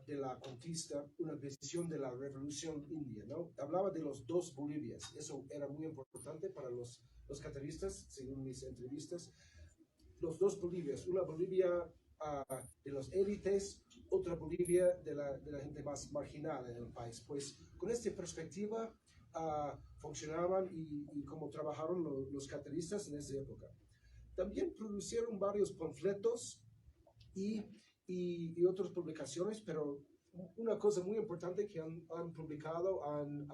de la conquista, una visión de la revolución india, ¿no? Hablaba de los dos Bolivias, eso era muy importante para los cataristas, según mis entrevistas. Los dos Bolivias, una Bolivia de las élites, otra Bolivia de la gente más marginal en el país. Pues con esta perspectiva funcionaban y como trabajaron los cataristas en esa época. También producieron varios panfletos y otras publicaciones, pero una cosa muy importante que han publicado, han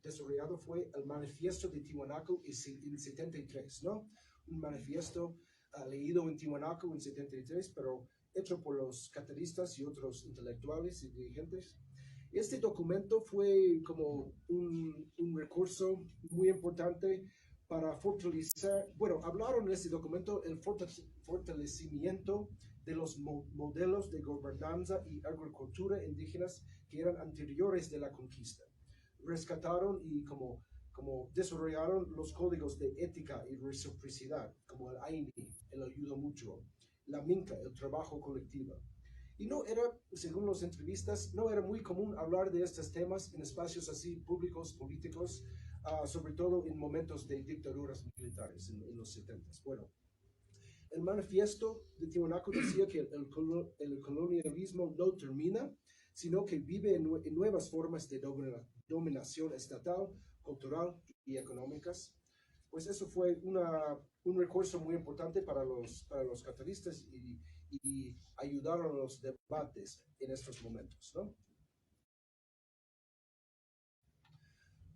desarrollado fue el manifiesto de Tiwanaku en 73, ¿no? Un manifiesto leído en Tiwanaku en 73, pero hecho por los cataristas y otros intelectuales y dirigentes. Este documento fue como un recurso muy importante para fortalecer, bueno, hablaron en este documento el fortalecimiento de los modelos de gobernanza y agricultura indígenas que eran anteriores de la conquista. Rescataron y como desarrollaron los códigos de ética y reciprocidad, como el AINI, el ayuda mutuo, la Minca, el trabajo colectivo. Y no era, según las entrevistas, no era muy común hablar de estos temas en espacios así públicos, políticos, sobre todo en momentos de dictaduras militares en los 70s. Bueno, el manifiesto de Tiwanaku decía que el colonialismo no termina, sino que vive en nuevas formas de dominación estatal, cultural y económicas. Pues eso fue un recurso muy importante para los cataristas y ayudaron a los debates en estos momentos, ¿no?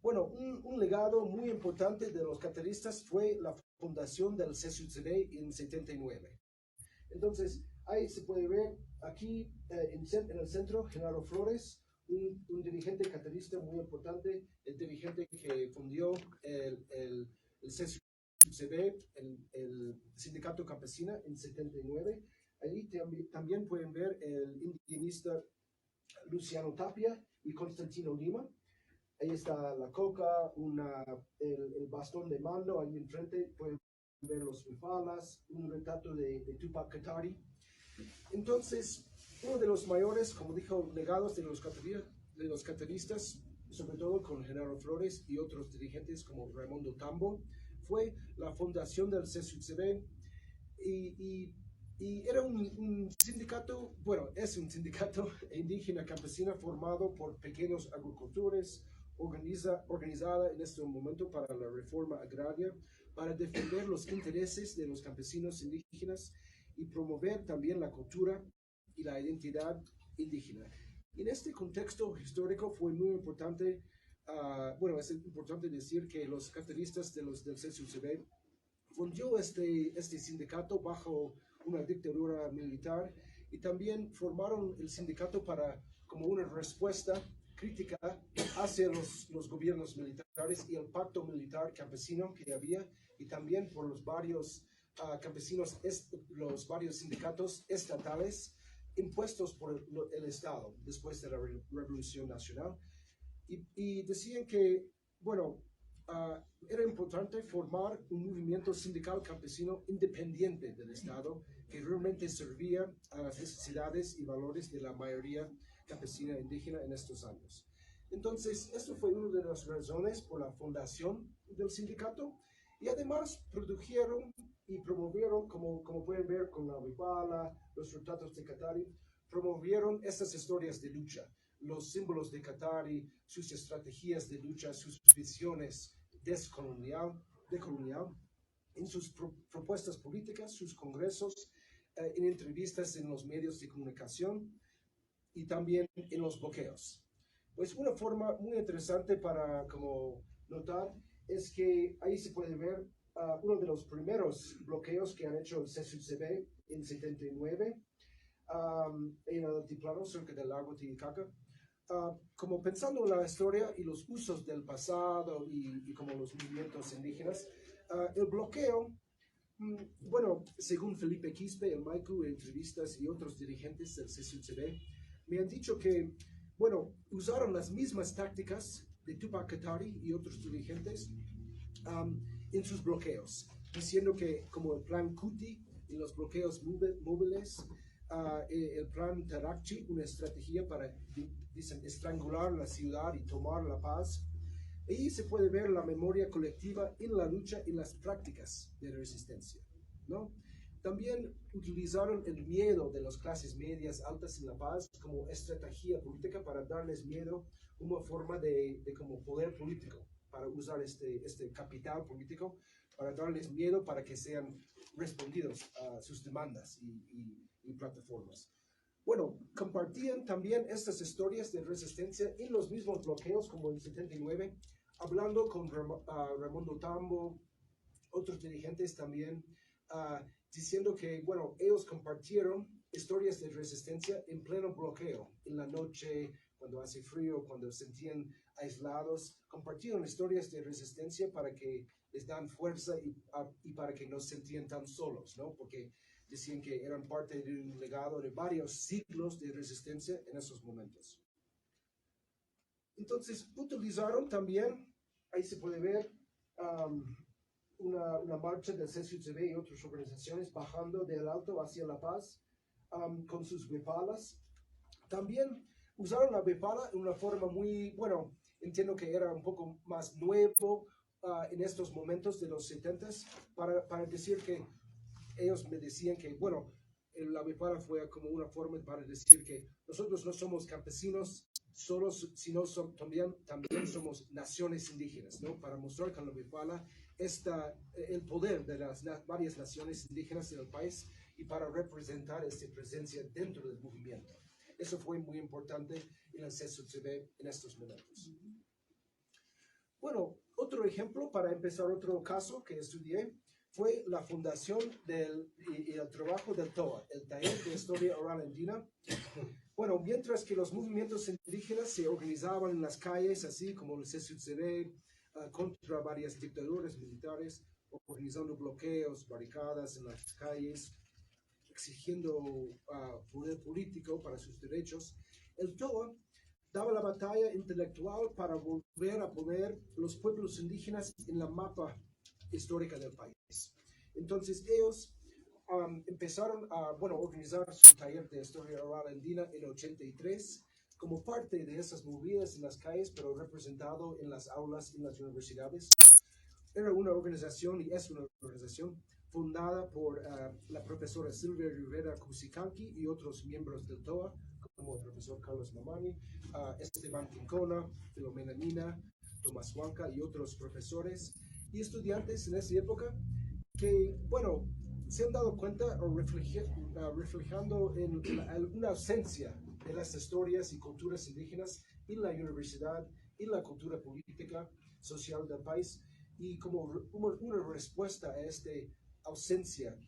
Bueno, un legado muy importante de los cataristas fue la fundación del CSUCD en 79. Entonces, ahí se puede ver aquí en el centro, Genaro Flores, un dirigente catarista muy importante, el dirigente que fundió el CSUCD, el Sindicato Campesina en 79. Ahí también pueden ver el indigenista Luciano Tapia y Constantino Lima. Ahí está la coca, el bastón de mando, ahí enfrente pueden ver los rifalas, un retrato de Tupac Katari. Entonces, uno de los mayores, como dijo, legados de los cataristas, sobre todo con Genaro Flores y otros dirigentes como Raimundo Tambo, fue la fundación del CSUCB y era un sindicato, bueno, es un sindicato indígena campesina formado por pequeños agricultores, organizada en este momento para la reforma agraria, para defender los intereses de los campesinos indígenas y promover también la cultura y la identidad indígena. En este contexto histórico fue muy importante, bueno, es importante decir que los cataristas del CSUCB fundió este sindicato bajo una dictadura militar y también formaron el sindicato como una respuesta crítica hacia los gobiernos militares y el pacto militar campesino que había, y también por los varios campesinos, los varios sindicatos estatales impuestos por el Estado después de la Revolución Nacional. Y decían que, bueno, era importante formar un movimiento sindical campesino independiente del Estado que realmente servía a las necesidades y valores de la mayoría campesina indígena en estos años. Entonces, esto fue una de las razones por la fundación del sindicato, y además produjeron y promovieron, como pueden ver con la Wipala, los retratos de Katari, promovieron estas historias de lucha, los símbolos de Katari, sus estrategias de lucha, sus visiones decolonial, en sus propuestas políticas, sus congresos, en entrevistas en los medios de comunicación y también en los bloqueos. Pues una forma muy interesante para como notar es que ahí se puede ver uno de los primeros bloqueos que han hecho el CSUCB en 79 en el altiplano cerca del lago Titicaca. Como pensando en la historia y los usos del pasado y como los movimientos indígenas, el bloqueo, bueno, según Felipe Quispe, el Maicu, entrevistas y otros dirigentes del CSUCB, me han dicho que, bueno, usaron las mismas tácticas de Tupac Katari y otros dirigentes en sus bloqueos, diciendo que como el plan Kuti y los bloqueos móviles el plan Tarakchi, una estrategia para, dicen, estrangular la ciudad y tomar la paz. Ahí se puede ver la memoria colectiva en la lucha y las prácticas de resistencia, ¿no? También utilizaron el miedo de las clases medias altas en La Paz como estrategia política para darles miedo, una forma de como poder político, para usar este capital político, para darles miedo para que sean respondidos a sus demandas y plataformas. Bueno, compartían también estas historias de resistencia en los mismos bloqueos como en 79, hablando con Raimundo Tambo, otros dirigentes también, diciendo que, bueno, ellos compartieron historias de resistencia en pleno bloqueo, en la noche, cuando hace frío, cuando se sentían aislados, compartieron historias de resistencia para que les dan fuerza y para que no se sentían tan solos, ¿no? Porque decían que eran parte de un legado de varios siglos de resistencia en esos momentos. Entonces, utilizaron también, ahí se puede ver, una marcha del CSUTV y otras organizaciones bajando del Alto hacia La Paz con sus bepalas. También usaron la bepala en una forma muy, bueno, entiendo que era un poco más nuevo en estos momentos de los 70s, para decir que ellos me decían que, bueno, la bepala fue como una forma para decir que nosotros no somos campesinos solos, sino también somos naciones indígenas, ¿no? Para mostrar con la bepala el poder de las varias naciones indígenas en el país y para representar esta presencia dentro del movimiento. Eso fue muy importante en el CSUTV en estos momentos. Bueno, otro ejemplo para empezar otro caso que estudié fue la fundación y el trabajo del TOA, el Taller de Historia Oral Andina. Bueno, mientras que los movimientos indígenas se organizaban en las calles, así como el CSUTV, contra varias dictaduras militares, organizando bloqueos, barricadas en las calles, exigiendo poder político para sus derechos, el TOA daba la batalla intelectual para volver a poner los pueblos indígenas en la mapa histórica del país. Entonces ellos empezaron a organizar su taller de historia oral andina en 83 como parte de esas movidas en las calles, pero representado en las aulas en las universidades. Era una organización y es una organización fundada por la profesora Silvia Rivera Cusicanqui y otros miembros del TOA, como el profesor Carlos Mamani, Esteban Quincona, Filomena Nina, Tomás Huanca y otros profesores y estudiantes en esa época que, bueno, se han dado cuenta o reflejando en una ausencia de las historias y culturas indígenas en la universidad, en la cultura política, social del país, y como una respuesta a esta ausencia,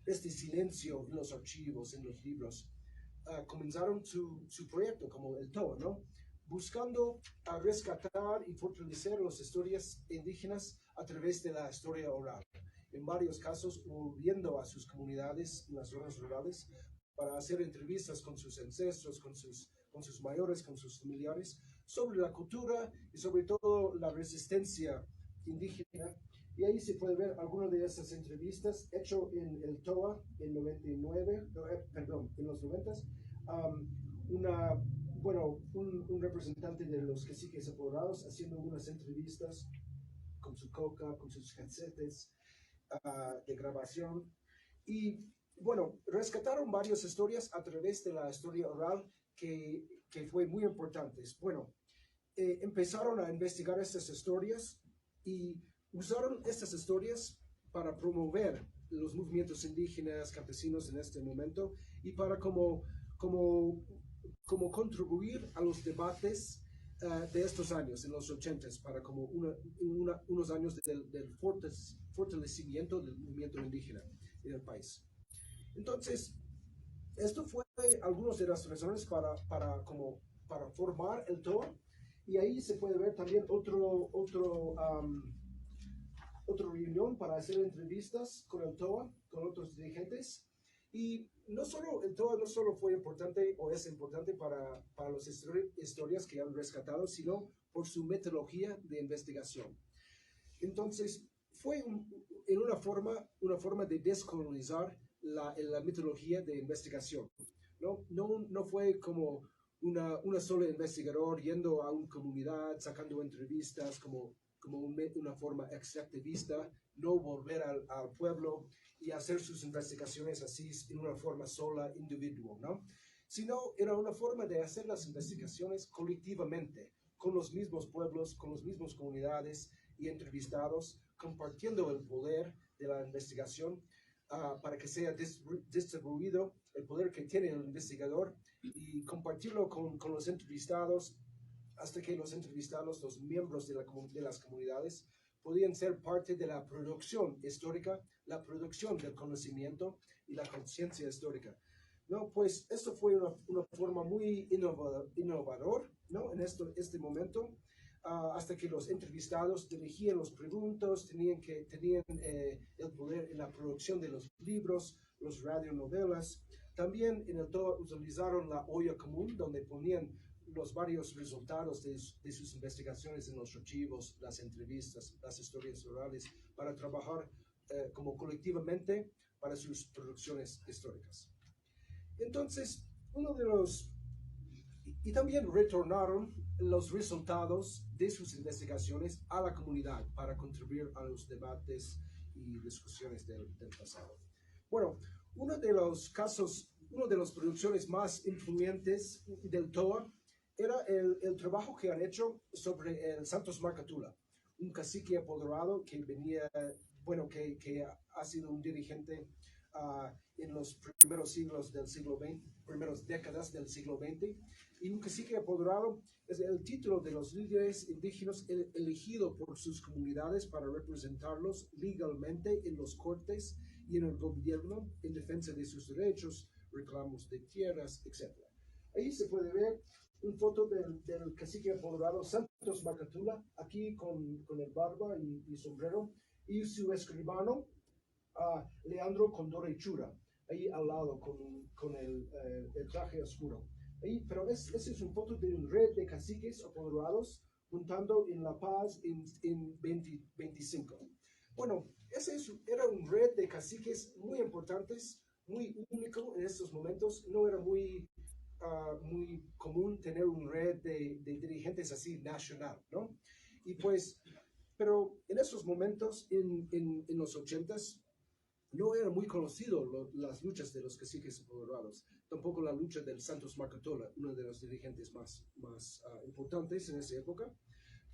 este silencio en los archivos, en los libros, comenzaron su proyecto como el TOA, ¿no? Buscando rescatar y fortalecer las historias indígenas a través de la historia oral. En varios casos, volviendo a sus comunidades en las zonas rurales para hacer entrevistas con sus ancestros, con sus mayores, con sus familiares, sobre la cultura y sobre todo la resistencia indígena. Y ahí se puede ver algunas de esas entrevistas hechas en el TOA en 99, en los 90s. Un representante de los caciques apoderados haciendo unas entrevistas con su coca, con sus headsets de grabación. Y bueno, rescataron varias historias a través de la historia oral que fue muy importantes. Bueno, empezaron a investigar estas historias y usaron estas historias para promover los movimientos indígenas, campesinos en este momento y para como contribuir a los debates de estos años, en los 80s, para como unos años del fortalecimiento del movimiento indígena en el país. Entonces, esto fue algunas de las razones para formar el TOA, y ahí se puede ver también otra reunión para hacer entrevistas con el TOA, con otros dirigentes. Y el TOA no solo fue importante o es importante para las historias que han rescatado, sino por su metodología de investigación. Entonces, fue una forma de descolonizar la metodología de investigación. No fue como una sola investigador yendo a una comunidad, sacando entrevistas como una forma extractivista, no volver al pueblo y hacer sus investigaciones así en una forma sola, individual, ¿no? Sino era una forma de hacer las investigaciones colectivamente, con los mismos pueblos, con las mismas comunidades y entrevistados, compartiendo el poder de la investigación para que sea distribuido el poder que tiene el investigador y compartirlo con los entrevistados hasta que los entrevistados, los miembros de las comunidades, podían ser parte de la producción histórica, la producción del conocimiento y la conciencia histórica. No, pues esto fue una forma muy innovador, ¿no? En este momento, hasta que los entrevistados dirigían las preguntas, tenían el poder en la producción de los libros, los radionovelas. También en el todo utilizaron la olla común, donde ponían los varios resultados de sus investigaciones en los archivos, las entrevistas, las historias orales, para trabajar como colectivamente para sus producciones históricas. Entonces, y también retornaron los resultados de sus investigaciones a la comunidad para contribuir a los debates y discusiones del pasado. Bueno, uno de las producciones más influyentes del TOA era el trabajo que han hecho sobre el Santos Marcatula, un cacique apoderado que que ha sido un dirigente en los primeros siglos del siglo XX, primeras décadas del siglo XX, y un cacique apoderado es el título de los líderes indígenas elegido por sus comunidades para representarlos legalmente en los cortes y en el gobierno en defensa de sus derechos, reclamos de tierras, etc. Ahí se puede ver una foto del cacique apoderado Santos Marcatula, aquí con el barba y sombrero, y su escribano, Leandro Condore Chura, ahí al lado con el traje oscuro. Ahí, pero esa es una foto de una red de caciques apoderados juntando en La Paz en 2025. Bueno, era una red de caciques muy importantes, muy único en estos momentos. No era muy común tener una red de dirigentes así nacional, ¿no? Y pues, pero en esos momentos, en los 80s, no era muy conocido las luchas de los caciques apoderados, tampoco la lucha del Santos Marcatula, uno de los dirigentes más importantes en esa época,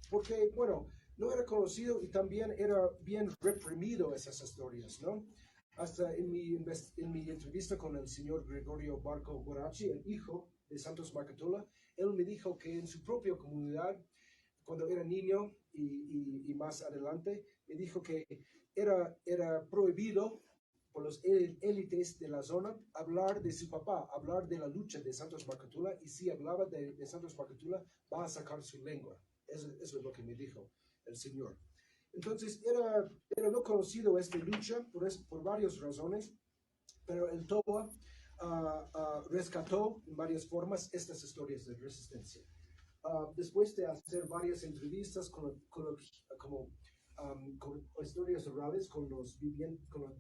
porque, bueno, no era conocido y también era bien reprimido esas historias, ¿no? Hasta en mi entrevista con el señor Gregorio Barco Borachi, el hijo de Santos Marcatula, él me dijo que en su propia comunidad, cuando era niño y más adelante, me dijo que era prohibido por los élites de la zona hablar de su papá, hablar de la lucha de Santos Marcatula, y si hablaba de Santos Marcatula, va a sacar su lengua. Eso es lo que me dijo el señor. Entonces, era no conocido esta lucha por varias razones, pero el TOA rescató en varias formas estas historias de resistencia. Después de hacer varias entrevistas con historias orales con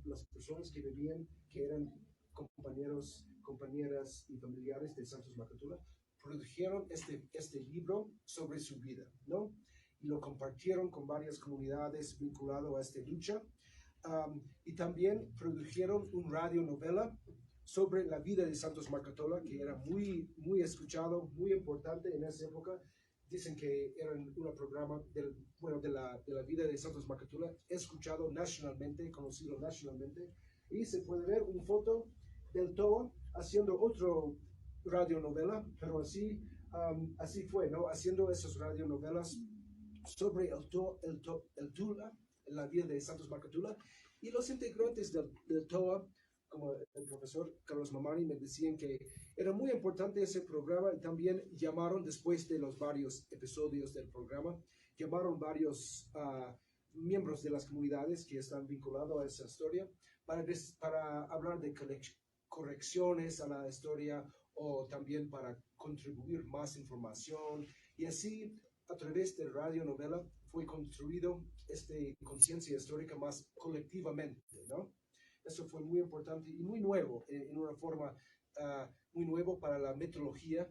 las personas que vivían, que eran compañeros, compañeras y familiares de Santos Marcatula, produjeron este libro sobre su vida, ¿no? Y lo compartieron con varias comunidades vinculado a esta lucha. Y también produjeron una radionovela sobre la vida de Santos Marcatula, que era muy escuchado, muy importante en esa época. Dicen que era un programa de la vida de Santos Marcatula, escuchado nacionalmente, conocido nacionalmente. Y se puede ver una foto del TOA haciendo otro radionovela, pero así fue, ¿no? Haciendo esas radionovelas sobre el Tula, la vida de Santos Marcatula, y los integrantes del TOA, como el profesor Carlos Mamani, me decían que era muy importante ese programa, y también llamaron, después de los varios episodios del programa, llamaron varios miembros de las comunidades que están vinculados a esa historia para hablar de correcciones a la historia, o también para contribuir más información, y así a través de radionovela fue construido esta conciencia histórica más colectivamente, ¿no? Eso fue muy importante y muy nuevo, en una forma muy nuevo para la metodología